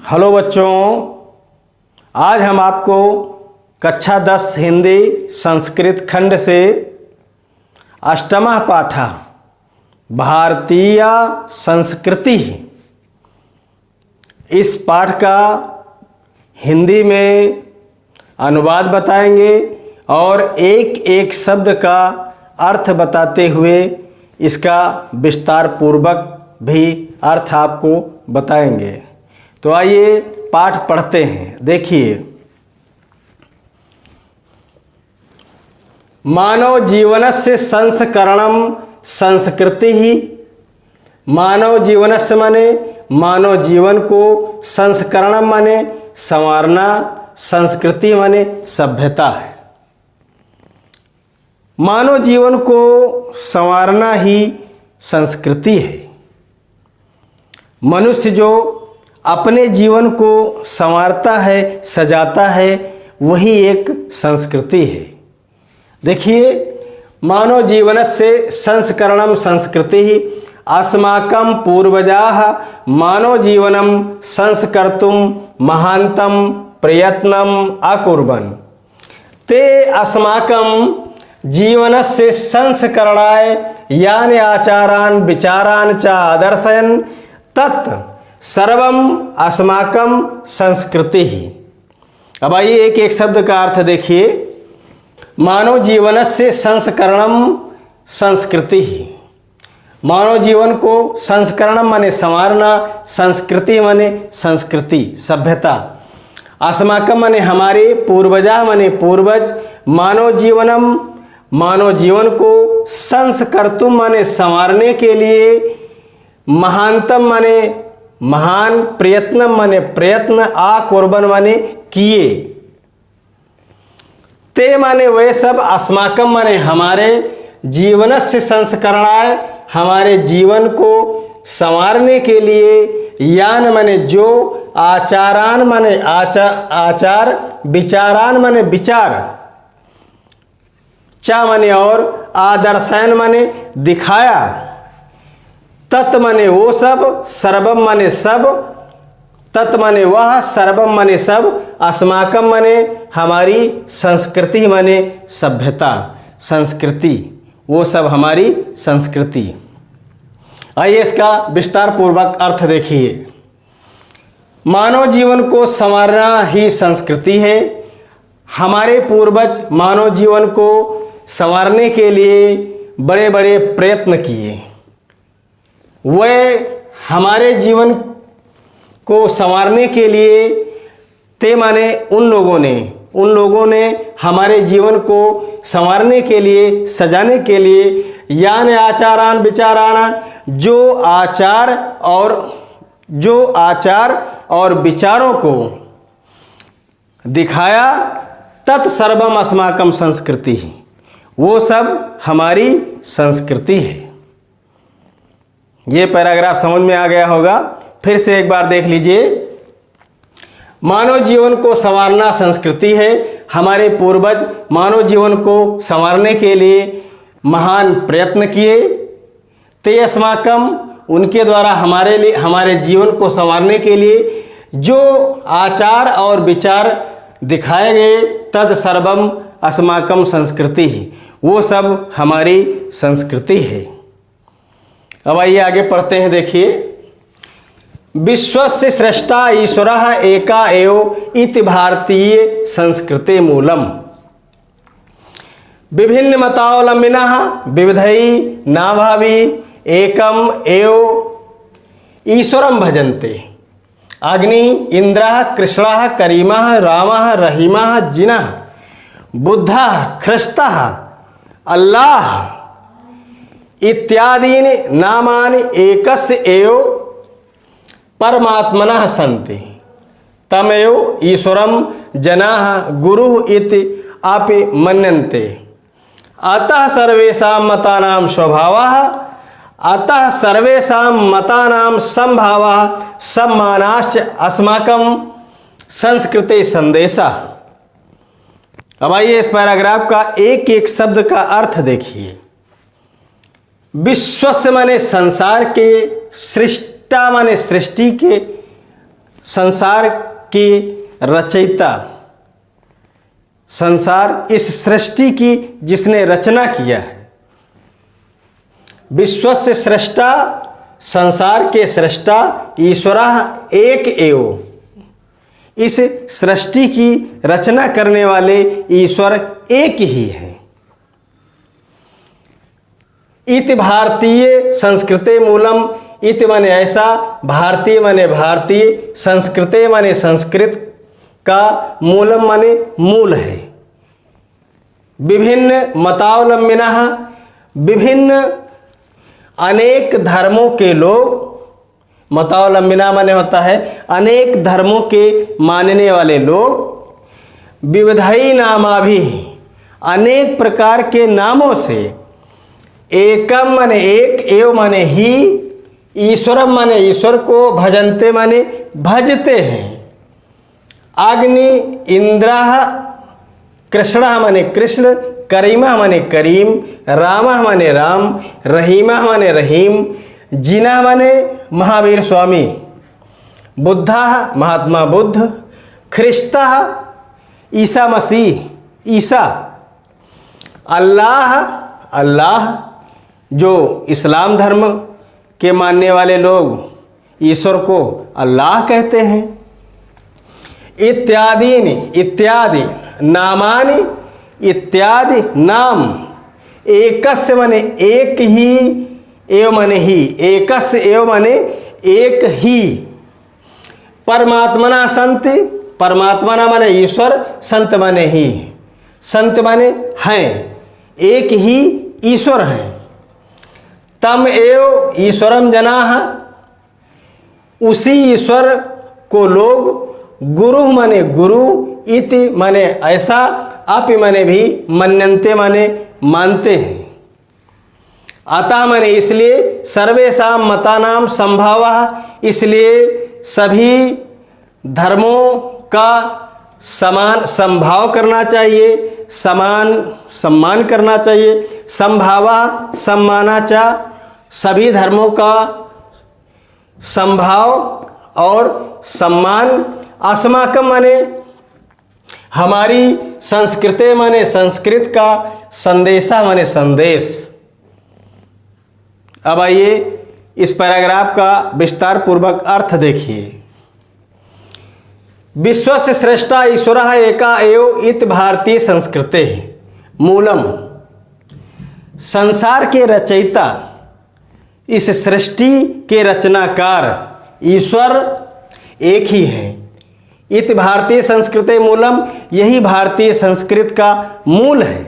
Hello बच्चों, आज हम आपको कक्षा 10 हिंदी संस्कृत खंड से अष्टमः पाठः भारतीय संस्कृति इस पाठ का हिंदी में अनुवाद बताएंगे और एक एक शब्द का अर्थ बताते हुए इसका विस्तार पूर्वक भी अर्थ आपको बताएंगे। तो आइए पाठ पढ़ते हैं। देखिए, मानव जीवनस्य संस्करणम संस्कृति ही। मानव जीवनस्य माने मानव जीवन को, संस्करणम माने संवारना, संस्कृति माने सभ्यता है। मानव जीवन को संवारना ही संस्कृति है। मनुष्य जो अपने जीवन को संवारता है, सजाता है, वही एक संस्कृति है। देखिए, मानव जीवनस्य संस्करणम संस्कृति ही। अस्माकं पूर्वजाः मानव जीवनं संस्कर्तुं महान्तं प्रयत्नम् अकुर्वन्। ते अस्माकं जीवनस्य संस्करणाय यानि आचारान् विचारान् च आदर्शयन् तत् सर्वम अस्माकं संस्कृति ही। अब आइए एक एक शब्द का अर्थ देखिए। मानव जीवनस्य संस्करणम संस्कृति ही। मानव जीवन को संस्करणम माने संवारना, संस्कृति माने संस्कृति, सभ्यता। अस्माकं माने हमारे, पूर्वजा माने पूर्वज। मानव जीवनम मानव जीवन को, संस्कर्तुम माने संवारने के लिए, महानतम माने महान, प्रयत्न माने प्रयत्न, आकुर्बन माने किए। ते माने वे सब, अस्माकं माने हमारे, जीवनस्य संस्करणाय हमारे जीवन को संवारने के लिए, यान माने जो, आचारान माने आचार, विचारान माने विचार, चा माने और, आदर्शन माने दिखाया, तत् माने वो सब, सर्वम माने सब, तत् माने वह, सर्वम माने सब, अस्माकं माने हमारी, संस्कृति माने सभ्यता, संस्कृति, वो सब हमारी संस्कृति। आइए इसका विस्तार पूर्वक अर्थ देखिए। मानव जीवन को संवारना ही संस्कृति है। हमारे पूर्वज मानव जीवन को संवारने के लिए बड़े बड़े प्रयत्न किए। वे हमारे जीवन को संवारने के लिए, ते माने उन लोगों ने हमारे जीवन को संवारने के लिए, सजाने के लिए, यान आचारान विचारान, जो आचार और विचारों को दिखाया, तत्सर्वम अस्माकं संस्कृति ही। वो सब हमारी संस्कृति है। ये पैराग्राफ समझ में आ गया होगा। फिर से एक बार देख लीजिए। मानव जीवन को संवारना संस्कृति है। हमारे पूर्वज मानव जीवन को संवारने के लिए महान प्रयत्न किए। ते अस्माकं, उनके द्वारा हमारे लिए, हमारे जीवन को संवारने के लिए जो आचार और विचार दिखाए गए, तद सर्वम अस्माकं संस्कृति ही। वो सब हमारी संस्कृति है। अब आइए आगे पढ़ते हैं। देखिए, विश्वस्य स्रष्टा ईश्वरः एका एव इति भारतीय संस्कृते मूलम। विभिन्न मतावलंबिनः विविधैः नाभावि एकम एव ईश्वरं भजन्ते। अग्नि, इंद्रः, कृष्णः, करीमः, रामः, रहीमः, जिनः, बुद्धः, ख्रिस्तः, अल्लाह इत्यादीनि नामानि एकस्य एव परमात्मनः सन्ति। तमेव ईश्वरं जनाः गुरुः इति अपि मन्यन्ते। अतः सर्वेषां मतानां स्वभावः, अतः सर्वेषां मतानां संभावः सम्मानाश्च अस्माकं संस्कृते संदेशः। अब आइए इस पैराग्राफ का एक एक शब्द का अर्थ देखिए। विश्व से माने संसार के, सृष्टा माने सृष्टि के, संसार की रचयिता, संसार इस सृष्टि की जिसने रचना किया है। विश्वस्य सृष्टा, संसार के सृष्टा ईश्वरः एक एव, इस सृष्टि की रचना करने वाले ईश्वर एक ही है। इति भारतीय संस्कृते मूलम, इति माने ऐसा, भारतीय माने भारतीय, संस्कृते माने संस्कृत का, मूलम माने मूल है। विभिन्न मतावलंबिनः, विभिन्न अनेक धर्मों के लोग, मतावलंबिना माने होता है अनेक धर्मों के मानने वाले लोग, विविधई नामाभि, अनेक प्रकार के नामों से, एकम माने एक, एव माने ही, ईश्वरम माने ईश्वर को, भजन्ते माने भजते हैं। अग्नि, इंद्रः, कृष्णः माने कृष्ण, करीमः माने करीम, रामः माने राम, रहीमः माने रहीम, जिनः माने महावीर स्वामी, बुद्धः महात्मा बुद्ध, ख्रिस्तः ईसा मसीह, ईसा, अल्लाह, अल्लाह जो इस्लाम धर्म के मानने वाले लोग ईश्वर को अल्लाह कहते हैं। इत्यादीनि, इत्यादि, नामानि, इत्यादि नाम, एकस्य माने एक ही, एव माने ही, एकस्य एव माने एक ही, परमात्मना संति, परमात्मना माने ईश्वर, संत माने ही, संत माने हैं, एक ही ईश्वर हैं। तम एव ईश्वरम जनाः, उसी ईश्वर को लोग, गुरु माने गुरु, इति माने ऐसा, अपि माने भी, मन्यन्ते माने मानते हैं। अतः माने इसलिए, सर्वेषां मतानां संभावः, इसलिए सभी धर्मों का समान संभाव करना चाहिए, समान सम्मान करना चाहिए। संभावः सम्मानाचा, सभी धर्मों का संभाव और सम्मान। अस्माकम माने हमारी, संस्कृते माने संस्कृत का, संदेशा माने संदेश। अब आइए इस पैराग्राफ का विस्तार पूर्वक अर्थ देखिए। विश्वस्य सृष्टा ईश्वरः एका एव, इत भारतीय संस्कृते मूलम, संसार के रचयिता, इस सृष्टि के रचनाकार ईश्वर एक ही है। इत भारतीय संस्कृते मूलम, यही भारतीय संस्कृत का मूल है।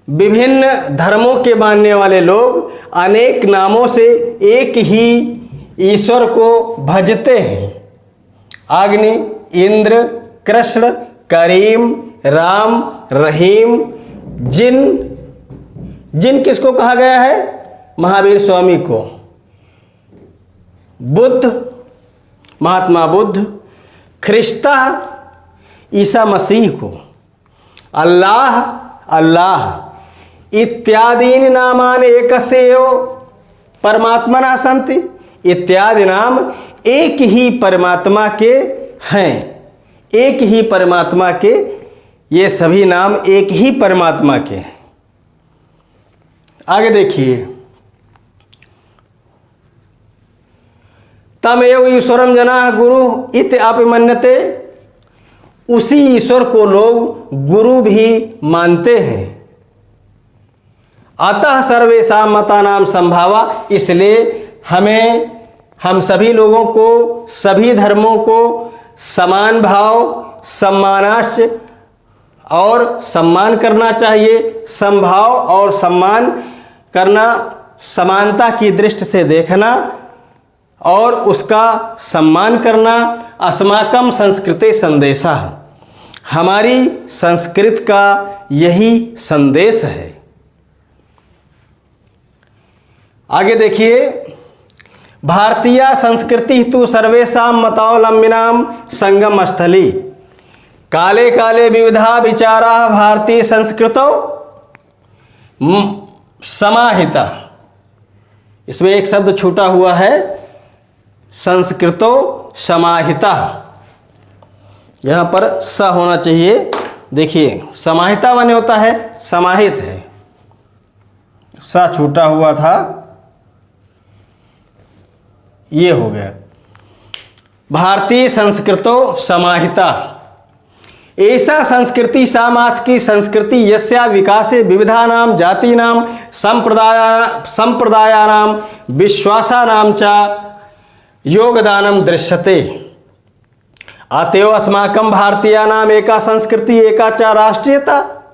विभिन्न धर्मों के मानने वाले लोग अनेक नामों से एक ही ईश्वर को भजते हैं। अग्नि, इंद्र, कृष्ण, करीम, राम, रहीम, जिन, जिन किसको कहा गया है? महावीर स्वामी को। बुद्ध, महात्मा बुद्ध, ख्रिस्ता, ईसा मसीह को। अल्लाह, अल्लाह, इत्यादीनि नामानि एकस्य एव परमात्मना सन्ति, इत्यादि नाम एक ही परमात्मा के हैं। एक ही परमात्मा के, ये सभी नाम एक ही परमात्मा के हैं। आगे देखिए, तमेव ईश्वरम जनाः गुरु इति अपमन्यते, उसी ईश्वर को लोग गुरु भी मानते हैं। अतः सर्वेषां मतानां संभावा, इसलिए हम सभी लोगों को, सभी धर्मों को समान भाव, सम्मानाश्च और सम्मान करना चाहिए। समभाव और सम्मान करना, समानता की दृष्टि से देखना और उसका सम्मान करना। अस्माकं संस्कृते संदेशः, हमारी संस्कृत का यही संदेश है। आगे देखिए, भारतीय संस्कृति तो सर्वेषां मतावलंबिनां संगम स्थली, काले काले विविधा विचाराः भारतीय संस्कृतौ समाहिता। इसमें एक शब्द छूटा हुआ है, संस्कृतो समाहिता। यहाँ पर स होना चाहिए। देखिए समाहिता माने होता है समाहित है, सा छूटा हुआ था, ये हो गया। भारतीय संस्कृतो समाहिता ऐसा संस्कृति समास की संस्कृति यस्या विकासे विविधानां जातीनां संप्रदायानां विश्वासानां च योगदानं दृश्यते। अतएव अस्माकं भारतीयानाम् एका संस्कृति एका च राष्ट्रीयता।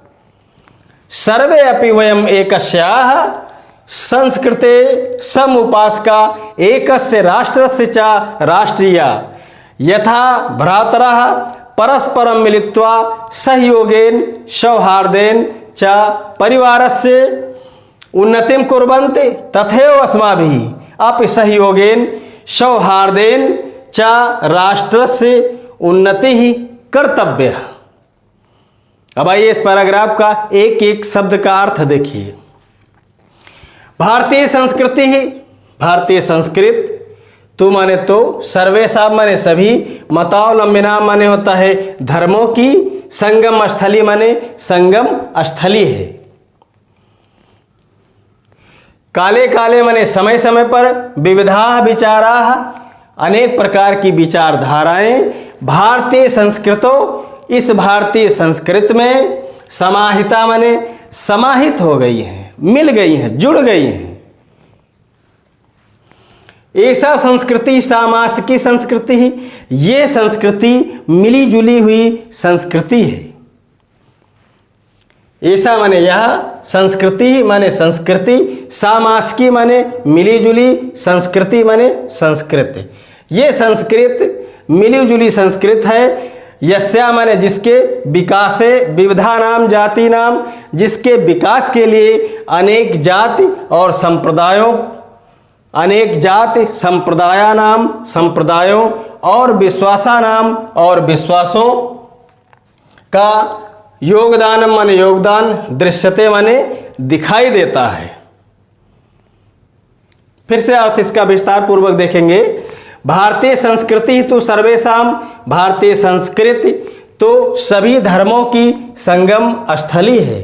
सर्वे अपि वयम् एकस्याः संस्कृते समुपासका एकस्य राष्ट्रस्य च राष्ट्रीया। यथा भ्रातरः परस्परं मिलित्वा सहयोगेन सौहार्देन च परिवारस्य उन्नतिं कुर्वन्ति तथैव अस्माभिः अपि सहयोगेन सौहार्देन च राष्ट्रस्य उन्नतिः कर्तव्यः। अब आइए इस पैराग्राफ का एक एक शब्द का अर्थ देखिए। भारतीय संस्कृति ही, भारतीय संस्कृत तो माने तो, सर्वेशा माने सभी, मतावलंबिना माने होता है धर्मों की, संगम स्थली माने संगम स्थली है। काले काले माने समय समय पर, विविधा विचारा अनेक प्रकार की विचारधाराएं, भारतीय संस्कृतो इस भारतीय संस्कृत में, समाहिता माने समाहित हो गई हैं, मिल गई हैं, जुड़ गई हैं। ऐसा संस्कृति समास की संस्कृति ही, ये संस्कृति मिली जुली हुई संस्कृति है। ऐसा माने यह, संस्कृति माने संस्कृति, समास की माने मिली जुली, संस्कृति माने संस्कृत। ये संस्कृत मिली जुली संस्कृत है। यस्या माने जिसके, विकासे विविधा नाम जाति नाम, जिसके विकास के लिए अनेक जाति और संप्रदायों, अनेक जाति संप्रदाया नाम, संप्रदायों और विश्वासा नाम और विश्वासों का योगदान माने योगदान, दृश्यते माने दिखाई देता है। फिर से अर्थ इसका विस्तार पूर्वक देखेंगे। भारतीय संस्कृति तो सर्वेशाम, भारतीय संस्कृति तो सभी धर्मों की संगम स्थली है।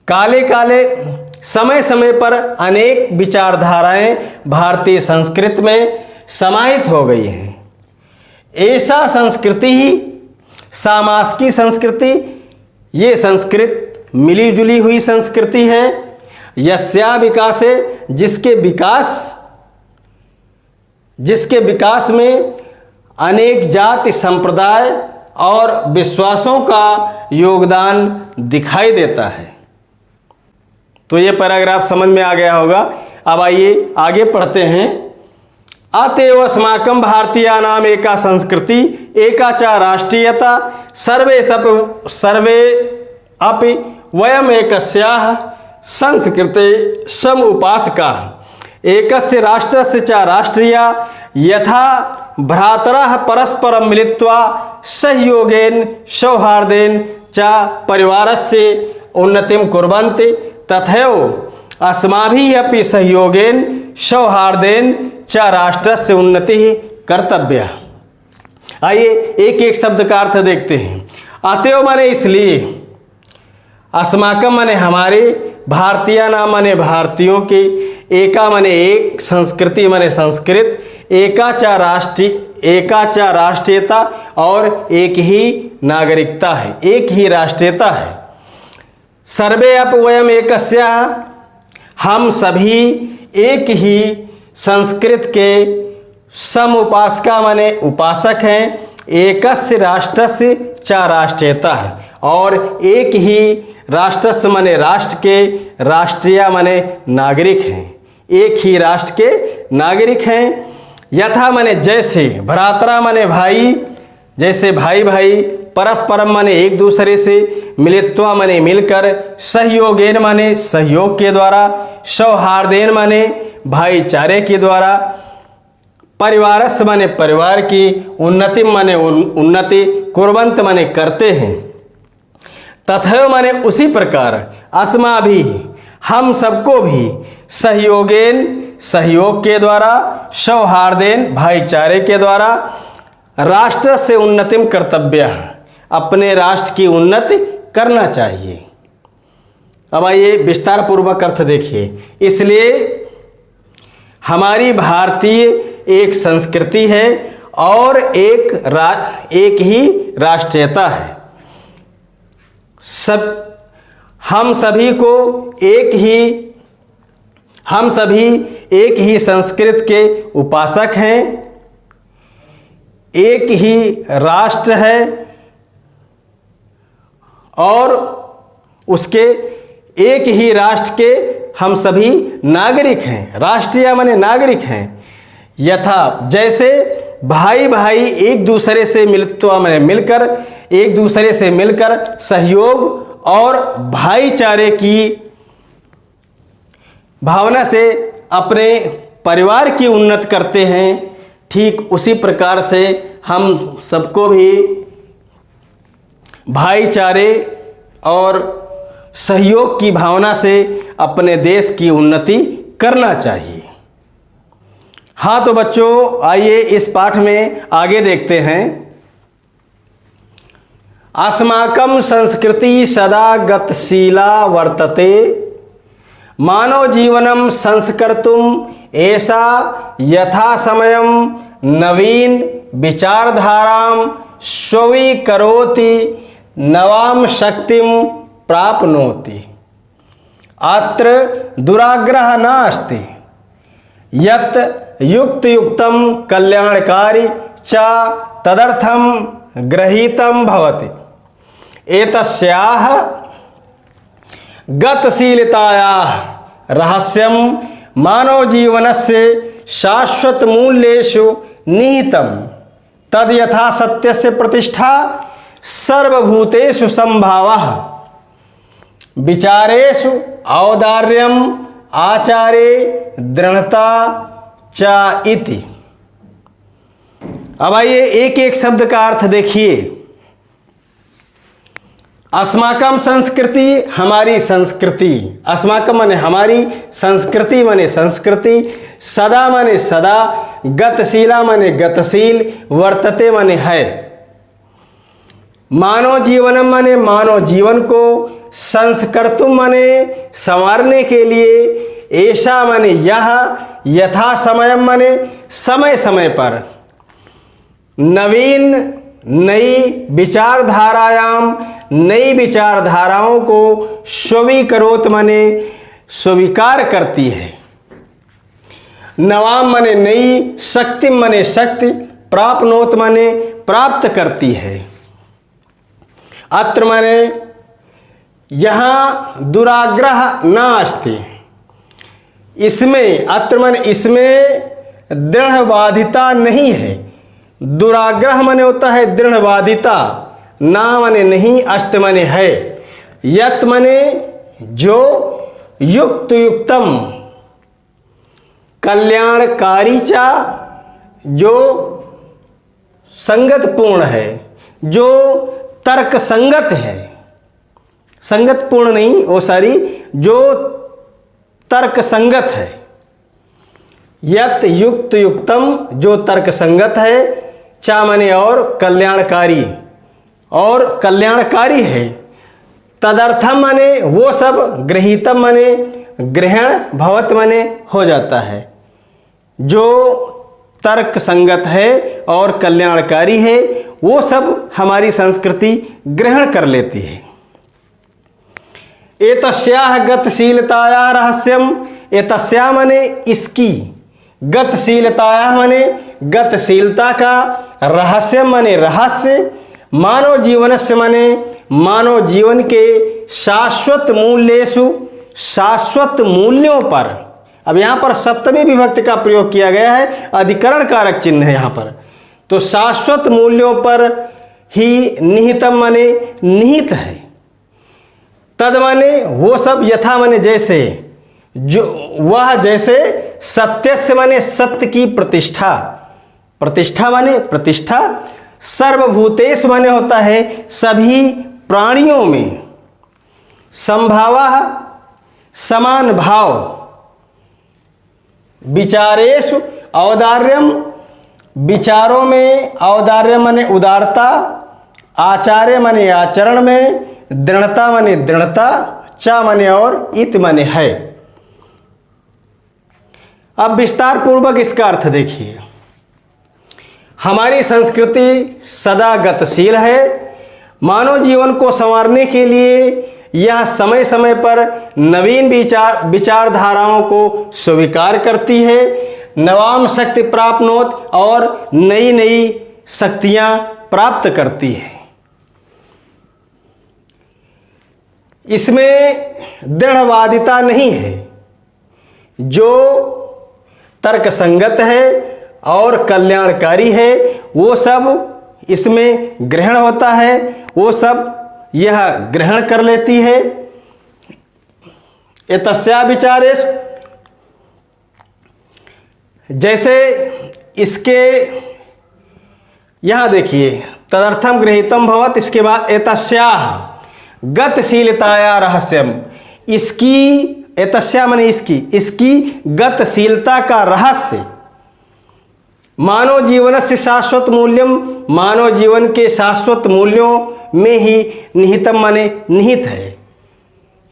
काले काले समय समय पर अनेक विचारधाराएं भारतीय संस्कृत में समाहित हो गई हैं। ऐसा संस्कृति ही समास की संस्कृति, ये संस्कृत मिली जुली हुई संस्कृति है। यस्या विकासे, जिसके विकास में अनेक जाति संप्रदाय और विश्वासों का योगदान दिखाई देता है। तो ये पैराग्राफ समझ में आ गया होगा। अब आइए आगे पढ़ते हैं। अतएव अस्माकं भारतीयानाम एका संस्कृति एका च राष्ट्रीयता। सर्वे अपि वयम् एकस्याः संस्कृते समुपासकाः एकस्य राष्ट्रस्य च राष्ट्रीया। यथा भ्रातरः परस्परं मिलित्वा सहयोगेन सौहार्देन च परिवारस्य उन्नतिं कुर्वन्ति तथैव अस्माभिः अपि सहयोगेन सौहार्देन च राष्ट्रस्य उन्नतिः कर्तव्यः। आइए एक एक शब्द का अर्थ देखते हैं। अतएव माने इसलिए, अस्माकं माने हमारे, भारतीय नाम माने भारतीयों के, एका माने एक, संस्कृति माने संस्कृत, एका च राष्ट्रीयता और एक ही नागरिकता है, एक ही राष्ट्रीयता है। सर्वे अप वयम एकस्याः, हम सभी एक ही संस्कृत के समुपासका माने उपासक हैं। एकस्य राष्ट्रस्य च राष्ट्रीयता है, और एक ही राष्ट्रस्य माने राष्ट्र के, राष्ट्रीय माने नागरिक हैं, एक ही राष्ट्र के नागरिक हैं। यथा माने जैसे, भ्रातरा माने भाई, जैसे भाई भाई, परस्परम माने एक दूसरे से, मिलित्वा माने मिलकर, सहयोगेन माने सहयोग के द्वारा, सौहार्देन माने भाईचारे के द्वारा, परिवारस माने परिवार की, उन्नति माने उन्नति, कुर्वन्त माने करते हैं। तथैव माने उसी प्रकार, अस्माभिः हम सबको भी, सहयोगेन सहयोग के द्वारा, सौहार्देन भाईचारे के द्वारा राष्ट्र से उन्नतिम कर्तव्य, अपने राष्ट्र की उन्नति करना चाहिए। अब आइए विस्तार पूर्वक अर्थ देखिए। इसलिए हमारी भारतीय एक संस्कृति है और एक ही राष्ट्रीयता है। हम सभी एक ही संस्कृत के उपासक हैं, एक ही राष्ट्र है और उसके एक ही राष्ट्र के हम सभी नागरिक हैं। राष्ट्रीय माने नागरिक हैं। यथा जैसे भाई भाई एक दूसरे से मिलकर एक दूसरे से मिलकर सहयोग और भाईचारे की भावना से अपने परिवार की उन्नति करते हैं, ठीक उसी प्रकार से हम सबको भी भाईचारे और सहयोग की भावना से अपने देश की उन्नति करना चाहिए। हाँ तो बच्चों, आइए इस पाठ में आगे देखते हैं। अस्माकं संस्कृति सदा गतिशीला वर्तते, मानव जीवनम संस्कर्तुम ऐसा यथा समयम नवीन विचारधाराम स्वीकरोति नवाम शक्तिम प्राप्नोति। अत्र दुराग्रह नास्ति यत् युक्त युक्तम कल्याणकारी च तदर्थम गृहीतम भवति। एतस्याः गतिशीलतायाः रहस्यं मानव जीवनस्य शाश्वत मूल्येषु निहितं। तद यथा सत्यस्य प्रतिष्ठा सर्वभूतेषु संभावः, विचारेषु औदार्यम आचारे दृढ़ता च इति। अब आइए एक एक शब्द का अर्थ देखिए। अस्माकम संस्कृति, हमारी संस्कृति। अस्माकम माने हमारी, संस्कृति माने संस्कृति, सदा माने सदा, गतिशीला माने गतिशील, वर्तते माने है। मानव जीवनम माने मानव जीवन को, संस्कर्तुम माने संवारने के लिए, ऐसा माने यह, यथा समयम माने समय समय पर, नवीन नई विचारधारायाम नई विचारधाराओं को स्वीकरोत माने स्वीकार करती है। नवाम माने नई, शक्ति माने शक्ति, प्राप्नोत माने प्राप्त करती है। अत्र माने यहाँ दुराग्रह नास्ति। इसमें अत्र माने इसमें दृढ़वादिता नहीं है। दुराग्रह माने होता है दृढ़वादिता, ना माने नहीं, अस्त माने है, यत माने जो, युक्त युक्तम कल्याणकारी चा जो संगत पूर्ण है, जो तर्क संगत है, संगत पूर्ण नहीं वो सारी, जो तर्क संगत है। यत युक्त युक्तम जो तर्क संगत है, चा माने और कल्याणकारी, और कल्याणकारी है। तदर्थम माने वो सब, गृहीतम माने ग्रहण, भवत माने हो जाता है। जो तर्क संगत है और कल्याणकारी है वो सब हमारी संस्कृति ग्रहण कर लेती है। एतस्याः गतिशीलताया रहस्यम, एतस्या माने इसकी, गतिशीलताया माने गतिशीलता का, रहस्य माने रहस्य, मानव जीवनस्य माने मानव जीवन के शाश्वत मूल्येषु, शाश्वत मूल्यों पर। अब यहाँ पर सप्तमी विभक्ति का प्रयोग किया गया है, अधिकरण कारक चिन्ह है यहाँ पर। तो शाश्वत मूल्यों पर ही निहितम माने निहित है। तद माने वो सब, यथा माने जैसे, जो वह जैसे, सत्य से माने सत्य की प्रतिष्ठा, प्रतिष्ठा माने प्रतिष्ठा, सर्वभूतेषु माने होता है सभी प्राणियों में, संभावः समान भाव, विचारेषु औदार्यम, विचारों में औदार्य माने उदारता, आचार्य माने आचरण में, दृढ़ता माने दृढ़ता, चा माने और, इत माने है। अब विस्तार पूर्वक इसका अर्थ देखिए। हमारी संस्कृति सदा गतिशील है। मानव जीवन को संवारने के लिए यह समय समय पर नवीन विचारधाराओं को स्वीकार करती है, नवाम शक्ति प्राप्नोत और नई नई शक्तियां प्राप्त करती है। इसमें दृढ़वादिता नहीं है। जो तर्क संगत है और कल्याणकारी है वो सब इसमें ग्रहण होता है, वो सब यह ग्रहण कर लेती है। एतस्या विचारेश, जैसे इसके यहां देखिए तदर्थम गृहीतम भवत, इसके बाद एतस्या गतिशीलताया रहस्यम, इसकी एतस्या माने इसकी गतिशीलता का रहस्य मानव जीवन से शाश्वत मूल्यम, मानव जीवन के शाश्वत मूल्यों में ही निहितम माने निहित है।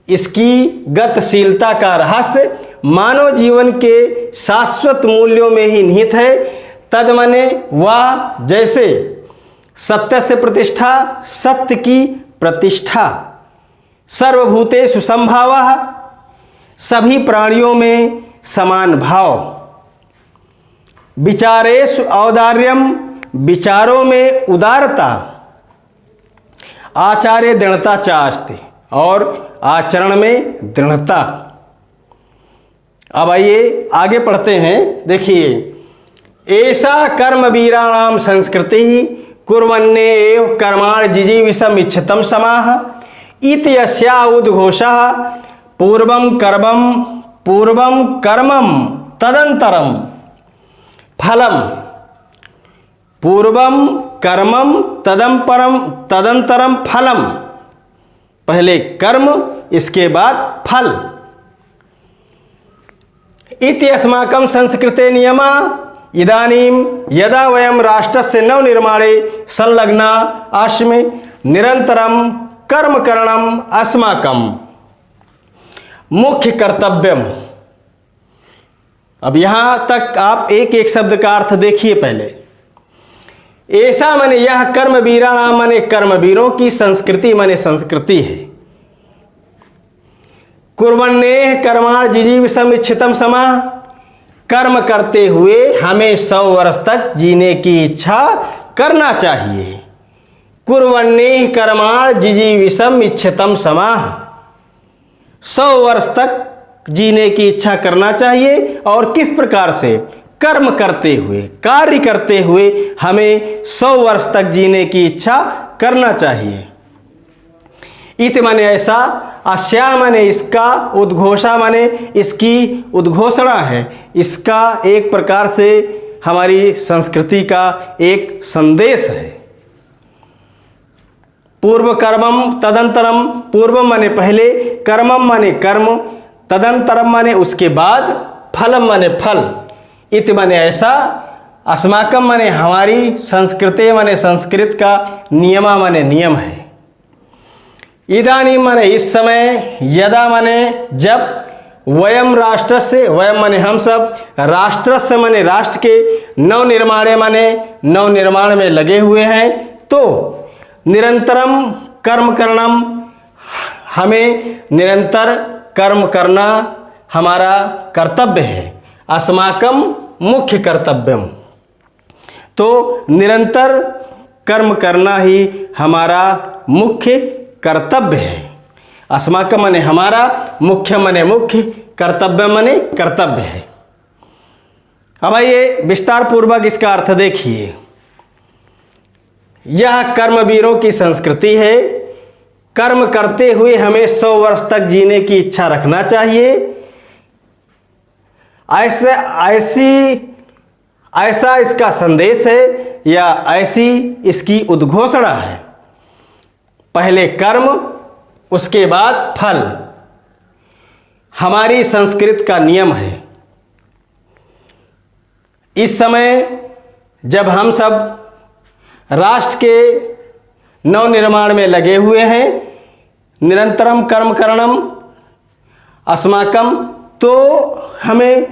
इसकी गतिशीलता का रहस्य मानव जीवन के शाश्वत मूल्यों में ही निहित है। तद माने वह, जैसे सत्य से प्रतिष्ठा, सत्य की प्रतिष्ठा, सर्वभूतेषु संभावः, सभी प्राणियों में समान भाव, विचारेषु औदार्यम, विचारों में उदारता, आचार्य दृढ़ता चास्ति, और आचरण में दृढ़ता। अब आइए आगे पढ़ते हैं। देखिए ऐसा कर्मवीराणाम संस्कृति कुर्वन्ने एव कर्माण जिजीविषम इच्छतम समाह इति यस्या उद्घोषः पूर्वं कर्मं तदंतरम फलम, पूर्वं कर्मं तदंतरम फलम, पहले कर्म इसके बाद फल। इति अस्माकं संस्कृते नियमा इदानीं यदा वयं राष्ट्रस्य नवनिर्माणे संलग्ना आस्मे निरंतरं कर्म करणम् अस्माकं मुख्य कर्तव्यम। अब यहां तक आप एक एक शब्द का अर्थ देखिए। पहले ऐसा माने यह कर्मवीरा नाम माने कर्मवीरों की संस्कृति माने संस्कृति है। कुर्वन्ने कर्मा जिजीविषम इच्छितम समा, कर्म करते हुए हमें 100 वर्ष तक जीने की इच्छा करना चाहिए। कुर्वन्ने कर्मा जिजीविषम इच्छितम समा, 100 वर्ष तक जीने की इच्छा करना चाहिए। और किस प्रकार से? कर्म करते हुए, कार्य करते हुए हमें 100 वर्ष तक जीने की इच्छा करना चाहिए। इति माने ऐसा, अस्या माने इसका, उद्घोषा माने इसकी उद्घोषणा है। इसका एक प्रकार से हमारी संस्कृति का एक संदेश है। पूर्व कर्मम तदंतरम, पूर्व माने पहले, कर्मम माने कर्म, तदंतरम माने उसके बाद, फलम माने फल। इति माने ऐसा, अस्माकम माने हमारी, संस्कृति माने संस्कृत का, नियमा माने नियम है। इदानीं माने इस समय, यदा माने जब, वयम राष्ट्र से, वयम माने हम सब, राष्ट्र से माने राष्ट्र के, नवनिर्माणे माने नवनिर्माण में लगे हुए हैं। तो निरंतरम कर्म करणम, हमें निरंतर कर्म करना हमारा कर्तव्य है। अस्माकम मुख्य कर्तव्यम, तो निरंतर कर्म करना ही हमारा मुख्य कर्तव्य है। अस्माकम माने हमारा, मुख्य माने मुख्य, कर्तव्य माने कर्तव्य है। अब आइए विस्तार पूर्वक इसका अर्थ देखिए। यह कर्मवीरों की संस्कृति है। कर्म करते हुए हमें 100 वर्ष तक जीने की इच्छा रखना चाहिए। ऐसा इसका संदेश है, या ऐसी इसकी उद्घोषणा है। पहले कर्म, उसके बाद फल, हमारी संस्कृत का नियम है। इस समय जब हम सब राष्ट्र के नवनिर्माण में लगे हुए हैं, निरंतरम कर्म करणम अस्माकं, तो हमें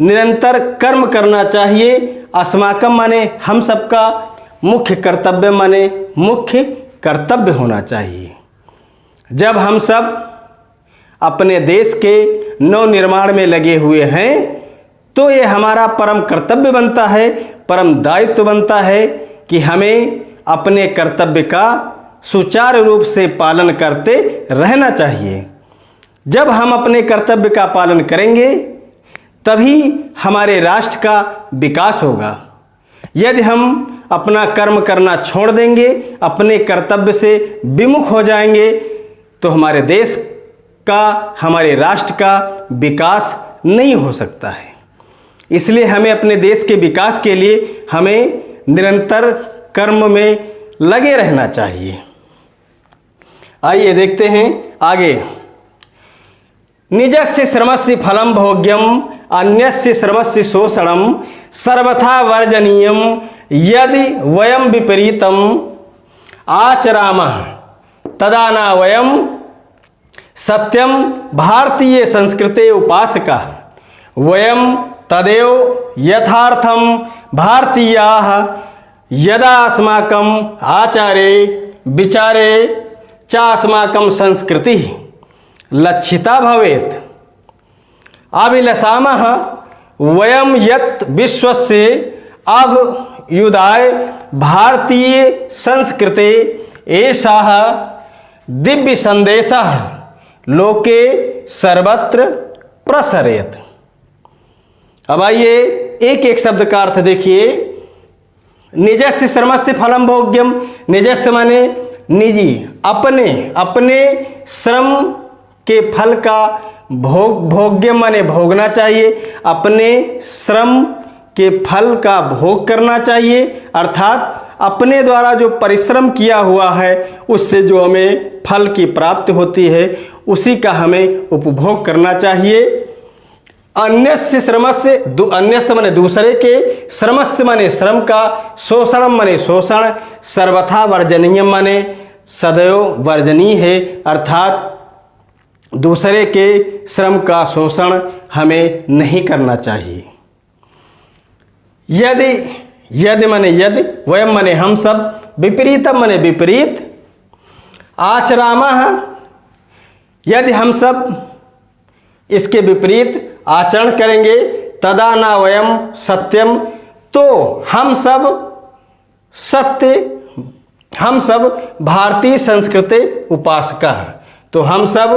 निरंतर कर्म करना चाहिए। अस्माकं माने हम सबका, मुख्य कर्तव्य माने मुख्य कर्तव्य होना चाहिए। जब हम सब अपने देश के नवनिर्माण में लगे हुए हैं तो ये हमारा परम कर्तव्य बनता है, परम दायित्व बनता है कि हमें अपने कर्तव्य का सुचारू रूप से पालन करते रहना चाहिए। जब हम अपने कर्तव्य का पालन करेंगे तभी हमारे राष्ट्र का विकास होगा। यदि हम अपना कर्म करना छोड़ देंगे, अपने कर्तव्य से विमुख हो जाएंगे, तो हमारे देश का, हमारे राष्ट्र का विकास नहीं हो सकता है। इसलिए हमें अपने देश के विकास के लिए हमें निरंतर कर्म में लगे रहना चाहिए। आइए देखते हैं आगे। निजस्य श्रमस्य फलं भोग्यम अन्यस्य श्रमस्य शोषणम सर्वथा वर्जनीयम यदि वयम विपरीतम आचरामः तदा न वयम सत्यम भारतीय संस्कृते उपासकाः वयम तदेव यथार्थम भारतीयाः यदा अस्माकं आचारे विचारे च अस्माकं संस्कृति लक्षिता भवेत् अभिलषामः वयं यत् विश्वस्य अभ्युदय भारतीय संस्कृते एषः दिव्य संदेशः लोके सर्वत्र प्रसरेत्। अब आइए एक एक शब्द का अर्थ देखिए। निजस्य श्रमस्य फलम भोग्यम, निजस्य माने निजी, अपने अपने श्रम के फल का भोग्यम माने भोगना चाहिए, अपने श्रम के फल का भोग करना चाहिए। अर्थात अपने द्वारा जो परिश्रम किया हुआ है उससे जो हमें फल की प्राप्ति होती है उसी का हमें उपभोग करना चाहिए। अन्यस्य श्रमस्य, अन्यस्य माने दूसरे के, श्रमस्य माने श्रम का, शोषणम माने शोषण, सर्वथा वर्जनीयम माने सदैव वर्जनीय है। अर्थात दूसरे के श्रम का शोषण हमें नहीं करना चाहिए। यदि माने यदि, वयम माने हम सब, विपरीतम माने विपरीत, आचरामः यदि हम सब इसके विपरीत आचरण करेंगे, तदा न वयम सत्यम, तो हम सब सत्य, हम सब भारतीय संस्कृति उपासका, तो हम सब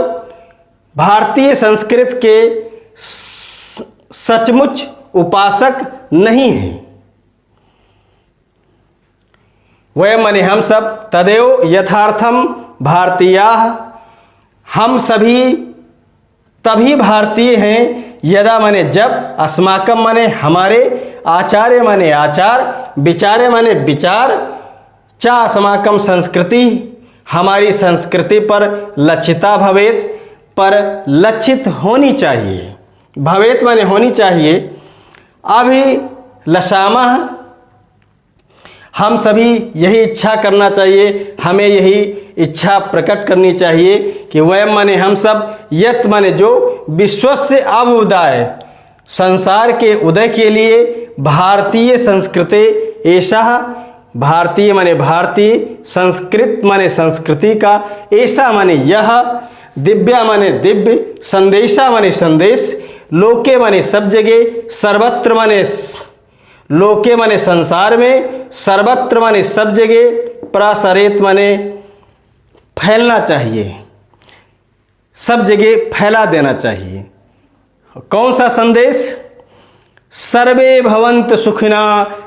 भारतीय संस्कृत के सचमुच उपासक नहीं हैं। वयम माने हम सब, तदेव यथार्थम भारतीयाः, हम सभी तभी भारतीय हैं, यदा माने जब, अस्माकं माने हमारे, आचार्य माने आचार, विचारे माने विचार, चा अस्माकं संस्कृति, हमारी संस्कृति पर लक्षिता भवेत, पर लक्षित होनी चाहिए। भवेत माने होनी चाहिए। अभिलषामः, हम सभी यही इच्छा करना चाहिए, हमें यही इच्छा प्रकट करनी चाहिए कि वयम माने हम सब, यत् माने जो, विश्वस्य अभ्युदय, संसार के उदय के लिए, भारतीय संस्कृति ऐसा, भारतीय माने भारतीय, संस्कृत माने संस्कृति का, ऐसा माने यह, दिव्या माने दिव्य, संदेशा माने संदेश, लोके माने सब जगह, सर्वत्र माने लोके माने संसार में, सर्वत्र माने सब जगह, प्रसरेत माने फैलना चाहिए, सब जगह फैला देना चाहिए। कौन सा संदेश? सर्वे भवन्तु सुखिना,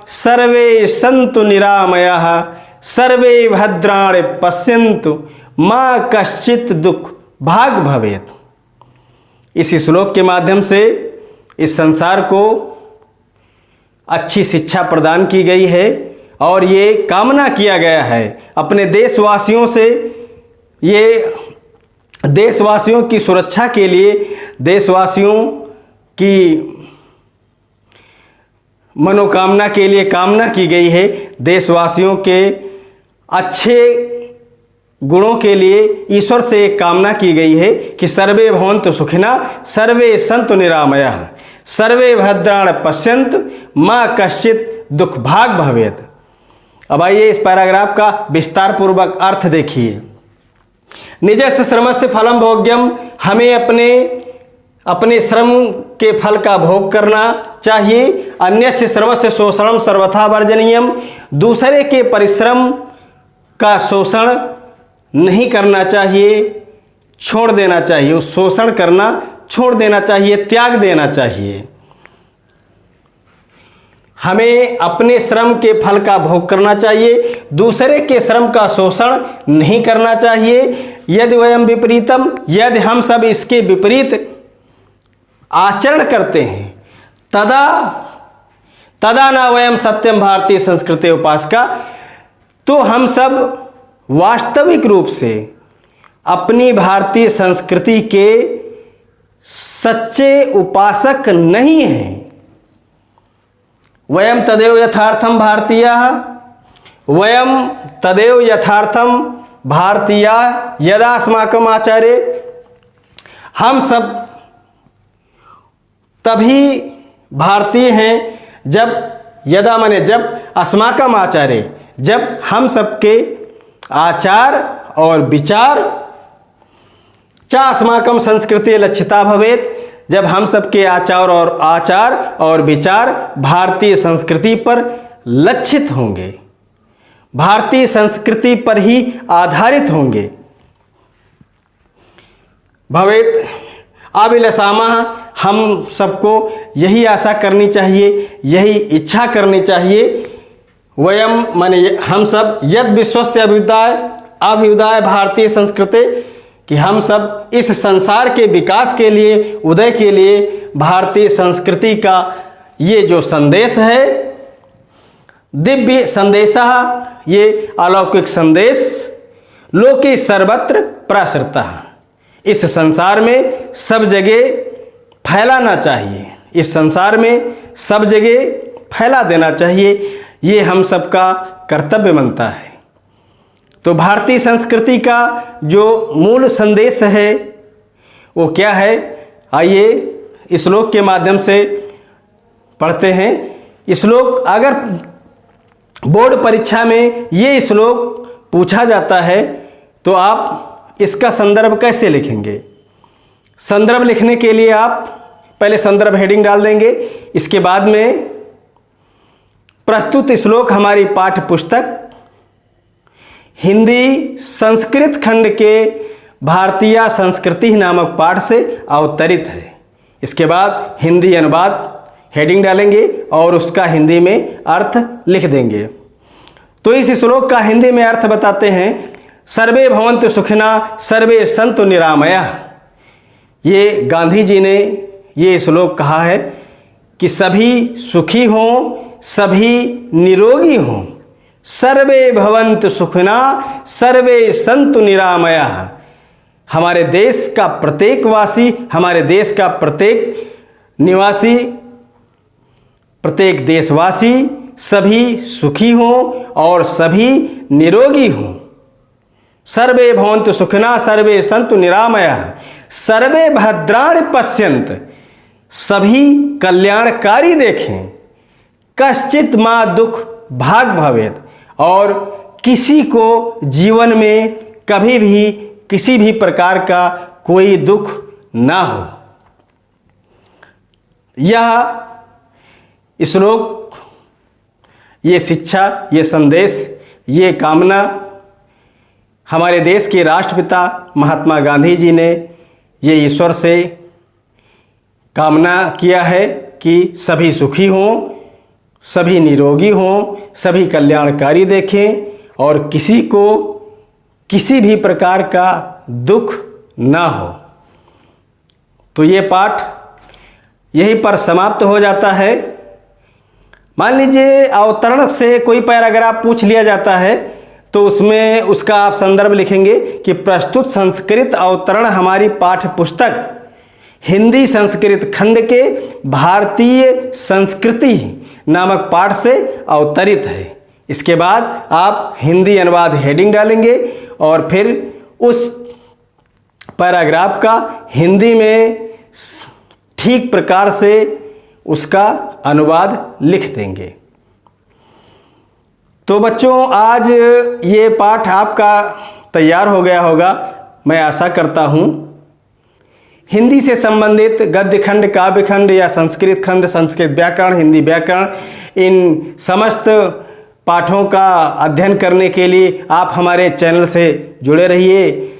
सर्वे सन्तु निरामयाः, सर्वे भद्राणि पश्यन्तु, मा कश्चित् दुख भाग भवेत्। इस श्लोक के माध्यम से इस संसार को अच्छी शिक्षा प्रदान की गई है और ये कामना किया गया है अपने देशवासियों से, ये देशवासियों की सुरक्षा के लिए, देशवासियों की मनोकामना के लिए कामना की गई है, देशवासियों के अच्छे गुणों के लिए ईश्वर से एक कामना की गई है कि सर्वे भवन्तु सुखिनः सर्वे सन्तु निरामयाः सर्वे भद्राणि पश्यन्तु मा कश्चित् दुःखभाग् भवेत्। अब आइए इस पैराग्राफ का विस्तार पूर्वक अर्थ देखिए। निजस्य श्रमस्य फलं भोग्यम, हमें अपने श्रम के फल का भोग करना चाहिए। अन्यस्य श्रमस्य शोषणम सर्वथा वर्जनीयम, दूसरे के परिश्रम का शोषण नहीं करना चाहिए, छोड़ देना चाहिए। उस शोषण करना छोड़ देना चाहिए, त्याग देना चाहिए। हमें अपने श्रम के फल का भोग करना चाहिए, दूसरे के श्रम का शोषण नहीं करना चाहिए। यदि वयम विपरीतम, यदि हम सब इसके विपरीत आचरण करते हैं, तदा न वयम सत्यम भारतीय संस्कृति उपासका, तो हम सब वास्तविक रूप से अपनी भारतीय संस्कृति के सच्चे उपासक नहीं हैं। वयम तदेव यथार्थम भारतीयाः, वयम तदेव यथार्थम भारतीयाः यदा अस्माकम आचार्य, हम सब तभी भारतीय हैं जब, यदा माने जब, अस्माकम आचार्य जब हम सबके आचार और विचार, चा अस्माकम संस्कृति लक्षिता भवेत्, जब हम सबके आचार और विचार भारतीय संस्कृति पर लक्षित होंगे, भारतीय संस्कृति पर ही आधारित होंगे। भवेत् अभिलषामः, हम सबको यही आशा करनी चाहिए, यही इच्छा करनी चाहिए। वयम माने हम सब, यद विश्वस्य अभ्युदय भारतीय संस्कृति, कि हम सब इस संसार के विकास के लिए, उदय के लिए भारतीय संस्कृति का ये जो संदेश है, दिव्य संदेशः, ये अलौकिक संदेश, लोके सर्वत्र प्रसृतः, इस संसार में सब जगह फैलाना चाहिए, इस संसार में सब जगह फैला देना चाहिए। ये हम सबका कर्तव्य बनता है। तो भारतीय संस्कृति का जो मूल संदेश है वो क्या है, आइए इस श्लोक के माध्यम से पढ़ते हैं। श्लोक, अगर बोर्ड परीक्षा में ये श्लोक पूछा जाता है तो आप इसका संदर्भ कैसे लिखेंगे? संदर्भ लिखने के लिए आप पहले संदर्भ हेडिंग डाल देंगे, इसके बाद में प्रस्तुत श्लोक हमारी पाठ्य पुस्तक हिंदी संस्कृत खंड के भारतीय संस्कृति नामक पाठ से अवतरित है। इसके बाद हिंदी अनुवाद हेडिंग डालेंगे और उसका हिंदी में अर्थ लिख देंगे। तो इस श्लोक का हिंदी में अर्थ बताते हैं, सर्वे भवन्तु सुखिनः सर्वे सन्तु निरामयाः। ये गांधी जी ने ये श्लोक कहा है कि सभी सुखी हों, सभी निरोगी हों, सर्वे भवन्तु सुखिनः सर्वे सन्तु निरामयाः। हमारे देश का प्रत्येक वासी, हमारे देश का प्रत्येक निवासी, प्रत्येक देशवासी सभी सुखी हों और सभी निरोगी हों। सर्वे भवन्तु सुखिनः सर्वे सन्तु निरामयाः सर्वे भद्राणि पश्यन्तु, सभी कल्याणकारी देखें। कश्चित् मा दुख भाग् भवेत्, और किसी को जीवन में कभी भी किसी भी प्रकार का कोई दुख ना हो। यह श्लोक, ये शिक्षा, ये संदेश, ये कामना हमारे देश के राष्ट्रपिता महात्मा गांधी जी ने ये ईश्वर से कामना किया है कि सभी सुखी हों, सभी निरोगी हों, सभी कल्याणकारी देखें और किसी को किसी भी प्रकार का दुख ना हो। तो ये पाठ यहीं पर समाप्त हो जाता है। मान लीजिए अवतरण से कोई पैराग्राफ पूछ लिया जाता है तो उसमें उसका आप संदर्भ लिखेंगे कि प्रस्तुत संस्कृत अवतरण हमारी पाठ्य पुस्तक हिंदी संस्कृत खंड के भारतीय संस्कृति नामक पाठ से अवतरित है। इसके बाद आप हिंदी अनुवाद हेडिंग डालेंगे और फिर उस पैराग्राफ का हिंदी में ठीक प्रकार से उसका अनुवाद लिख देंगे। तो बच्चों, आज ये पाठ आपका तैयार हो गया होगा, मैं आशा करता हूँ। हिंदी से संबंधित गद्य खंड, काव्य खंड या संस्कृत खंड, संस्कृत व्याकरण, हिंदी व्याकरण, इन समस्त पाठों का अध्ययन करने के लिए आप हमारे चैनल से जुड़े रहिए।